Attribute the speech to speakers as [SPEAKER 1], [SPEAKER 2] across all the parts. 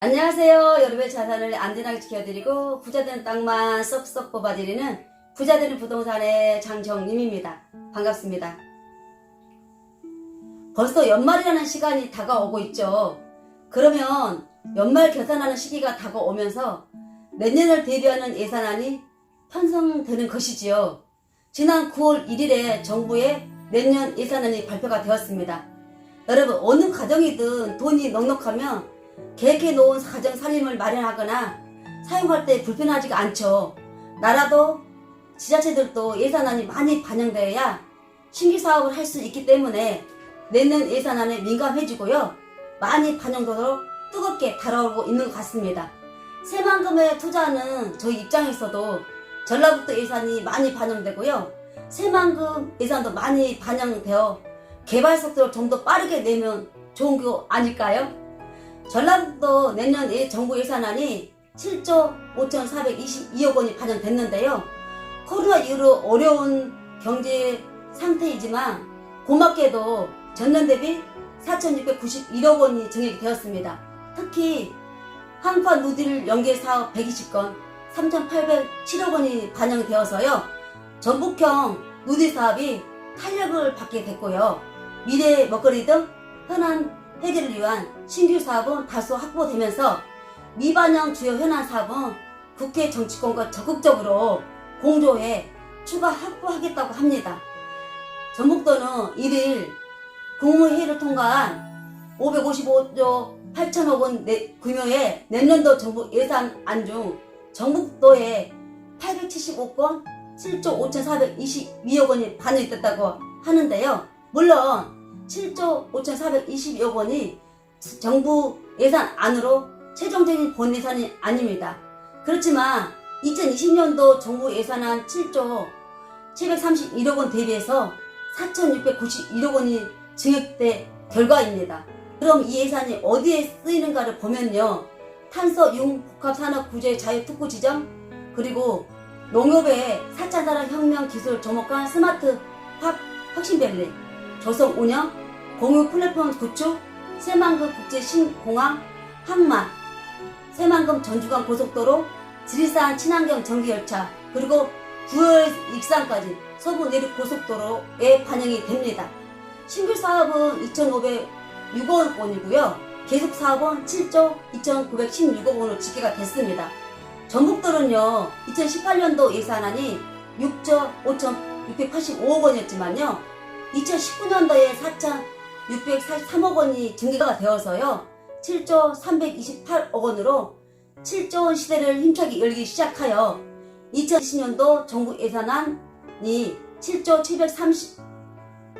[SPEAKER 1] 안녕하세요. 여러분의 자산을 안전하게 지켜드리고 부자 되는 땅만 쏙쏙 뽑아드리는 부자 되는 부동산의 장정림입니다. 반갑습니다. 벌써 연말이라는 시간이 다가오고 있죠. 그러면 연말 결산하는 시기가 다가오면서 내년을 대비하는 예산안이 편성되는 것이지요. 지난 9월 1일에 정부의 내년 예산안이 발표가 되었습니다. 여러분, 어느 가정이든 돈이 넉넉하면 계획해 놓은 가정 살림을 마련하거나 사용할 때 불편하지가 않죠. 나라도 지자체들도 예산안이 많이 반영되어야 신규 사업을 할 수 있기 때문에 내년 예산안에 민감해지고요. 많이 반영되도록 뜨겁게 다뤄오고 있는 것 같습니다. 새만금에 투자하는 저희 입장에서도 전라북도 예산이 많이 반영되고요. 새만금 예산도 많이 반영되어 개발 속도를 좀 더 빠르게 내면 좋은 거 아닐까요? 전라북도 내년 정부 예산안이 7조 5,422억 원이 반영됐는데요. 코로나 이후로 어려운 경제 상태이지만 고맙게도 전년 대비 4,691억 원이 증액이 되었습니다. 특히 한파 누딜 연계 사업 120건 3,807억 원이 반영되어서요. 전북형 누딜 사업이 탄력을 받게 됐고요. 미래 먹거리 등 현안 해결을 위한 신규 사업은 다소 확보되면서 미반영 주요 현안 사업은 국회 정치권과 적극적으로 공조해 추가 확보하겠다고 합니다. 전북도는 1일 국무회의를 통과한 555조 8천억 원 규모의 내년도 정부 예산안 중 전북도에 875건 7조 5,422억 원이 반영됐다고 하는데요. 물론 7조 5,422억 원이 정부 예산안으로 최종적인 본 예산이 아닙니다. 그렇지만 2020년도 정부 예산안 7조 731억 원 대비해서 4,691억 원이 증액된 결과입니다. 그럼 이 예산이 어디에 쓰이는가를 보면요. 탄소 융복합산업 구제 자유특구 지정, 그리고 농업의 4차 산업혁명 기술 조목관 스마트 팝 혁신밸리, 조성 운영, 공유 플랫폼 구축, 새만금 국제신공항, 항만, 새만금 전주간 고속도로, 지리산 친환경 전기열차, 그리고 9월 익산까지 서부 내륙 고속도로에 반영이 됩니다. 신규 사업은 2,506억 원이고요. 계속 사업은 7조 2,916억 원으로 집계가 됐습니다. 전북도는요, 2018년도 예산안이 6조 5,685억 원이었지만요. 2019년도에 4,643억 원이 증가가 되어서요. 7조 328억 원으로 7조 원 시대를 힘차게 열기 시작하여 2020년도 정부 예산안이 7조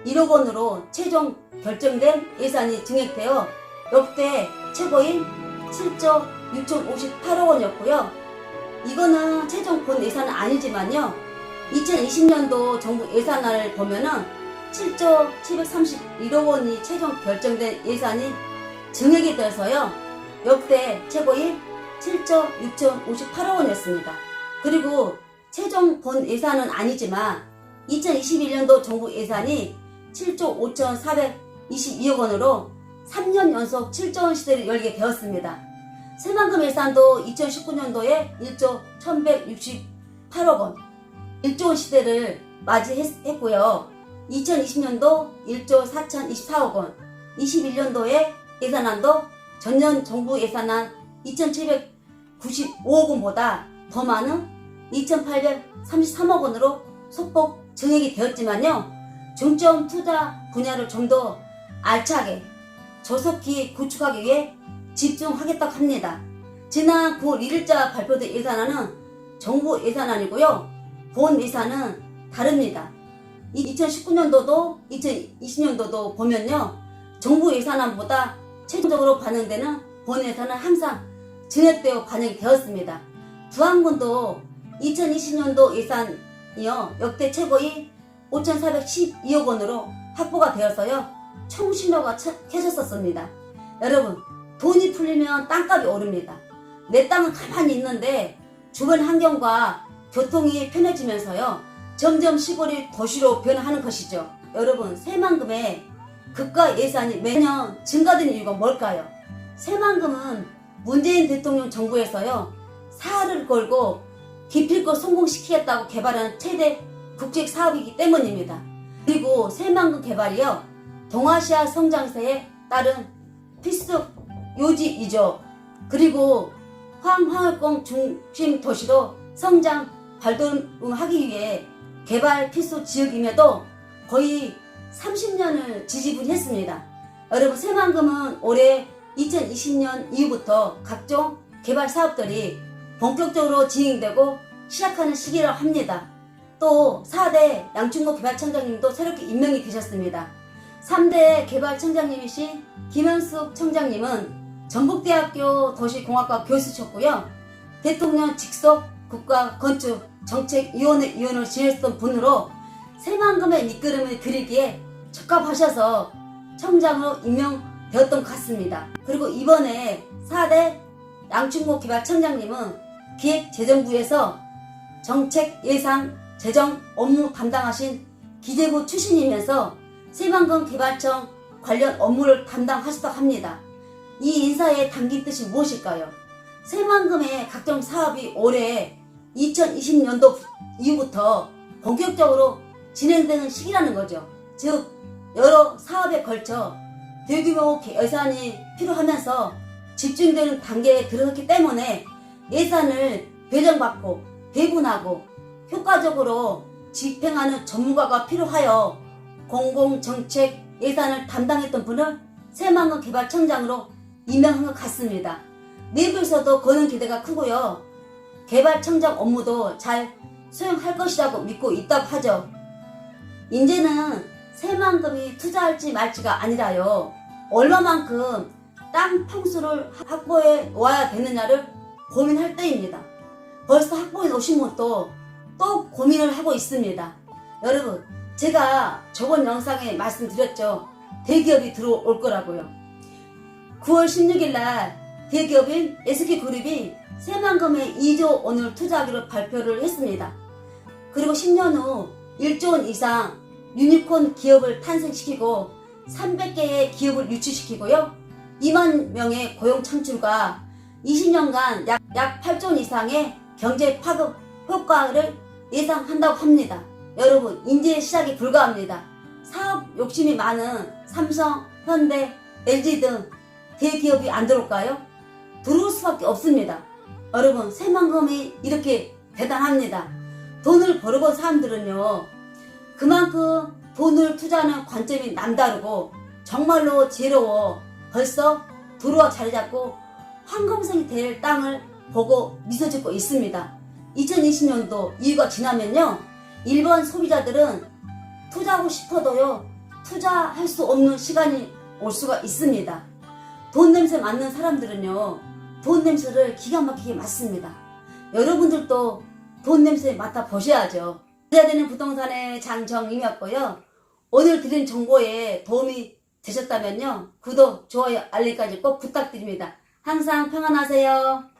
[SPEAKER 1] 731억 원으로 최종 결정된 예산이 증액되어 역대 최고인 7조 6,058억 원이었고요. 이거는 최종 본 예산은 아니지만요. 2020년도 정부 예산안을 보면은 7조 731억 원이 최종 결정된 예산이 증액이 돼서요. 역대 최고인 7조 6,058억 원이었습니다. 그리고 최종 본 예산은 아니지만 2021년도 정부 예산이 7조 5,422억 원으로 3년 연속 7조 원 시대를 열게 되었습니다. 새만금 예산도 2019년도에 1조 1,168억 원, 1조 원 시대를 맞이했고요. 2020년도 1조 4,024억 원, 21년도에 예산안도 전년 정부 예산안 2,795억 원보다 더 많은 2,833억 원으로 소폭 증액이 되었지만요. 중점 투자 분야를 좀 더 알차게 조속히 구축하기 위해 집중하겠다고 합니다. 지난 9월 1일자 발표된 예산안은 정부 예산안이고요. 본 예산은 다릅니다. 2019년도도 2020년도도 보면요. 정부 예산안보다 최종적으로 반영되는 본 예산은 항상 증액되어 반영이 되었습니다. 부안군도 2020년도 예산이요. 역대 최고의 5,412억 원으로 확보가 되어서요. 총신호가 켜졌었습니다. 여러분, 돈이 풀리면 땅값이 오릅니다. 내 땅은 가만히 있는데 주변 환경과 교통이 편해지면서요. 점점 시골이 도시로 변화하는 것이죠. 여러분, 새만금의 급가 예산이 매년 증가되는 이유가 뭘까요? 새만금은 문재인 대통령 정부에서요, 사활을 걸고 기필코 성공시키겠다고 개발한 최대 국책 사업이기 때문입니다. 그리고 새만금 개발이요, 동아시아 성장세에 따른 필수 요지이죠. 그리고 황화월권 중심 도시로 성장 발돋움하기 위해 개발 필수 지역임에도 거의 30년을 지지분했습니다. 여러분, 새만금은 올해 2020년 이후부터 각종 개발 사업들이 본격적으로 진행되고 시작하는 시기라고 합니다. 또 4대 양충모 개발청장님도 새롭게 임명이 되셨습니다. 3대 개발청장님이신 김현숙 청장님은 전북대학교 도시공학과 교수셨고요. 대통령 직속 국가건축정책위원회 위원을 지냈던 분으로 새만금의 밑그림을 그리기에 적합하셔서 청장으로 임명되었던 것 같습니다. 그리고 이번에 4대 양충모 개발청장님은 기획재정부에서 정책 예산 재정 업무 담당하신 기재부 출신이면서 새만금 개발청 관련 업무를 담당하셨다고 합니다. 이 인사에 담긴 뜻이 무엇일까요? 새만금의 각종 사업이 올해 2020년도 이후부터 본격적으로 진행되는 시기라는 거죠. 즉, 여러 사업에 걸쳐 대규모 예산이 필요하면서 집중되는 단계에 들어섰기 때문에 예산을 배정받고 배분하고 효과적으로 집행하는 전문가가 필요하여 공공정책 예산을 담당했던 분을 새만금 개발청장으로 임명한 것 같습니다. 내부에서도 거는 기대가 크고요. 개발청장 업무도 잘 수행할 것이라고 믿고 있다고 하죠. 이제는 새만금이 투자할지 말지가 아니라요, 얼마만큼 땅 평수를 확보해 놓아야 되느냐를 고민할 때입니다. 벌써 확보해 놓으신 분도 또 고민을 하고 있습니다. 여러분, 제가 저번 영상에 말씀드렸죠. 대기업이 들어올 거라고요. 9월 16일 날 대기업인 SK그룹이 새만금에 2조 원을 투자하기로 발표를 했습니다. 그리고 10년 후 1조 원 이상 유니콘 기업을 탄생시키고 300개의 기업을 유치시키고요, 2만 명의 고용 창출과 20년간 약 8조 원 이상의 경제 파급 효과를 예상한다고 합니다. 여러분, 인재의 시작이 불가합니다. 사업 욕심이 많은 삼성, 현대, LG 등 대기업이 안 들어올까요? 들어올 수밖에 없습니다. 여러분, 새만금이 이렇게 대단합니다. 돈을 벌어본 사람들은요, 그만큼 돈을 투자하는 관점이 남다르고 정말로 지혜로워 벌써 들어와 자리 잡고 황금성이 될 땅을 보고 미소 짓고 있습니다. 2020년도 이후가 지나면요, 일본 소비자들은 투자하고 싶어도요, 투자할 수 없는 시간이 올 수가 있습니다. 돈 냄새 맡는 사람들은요, 돈 냄새를 기가 막히게 맡습니다. 여러분들도 돈 냄새 맡아 보셔야죠. 부자 되는 부동산의 장정임이었고요. 오늘 드린 정보에 도움이 되셨다면요, 구독, 좋아요, 알림까지 꼭 부탁드립니다. 항상 평안하세요.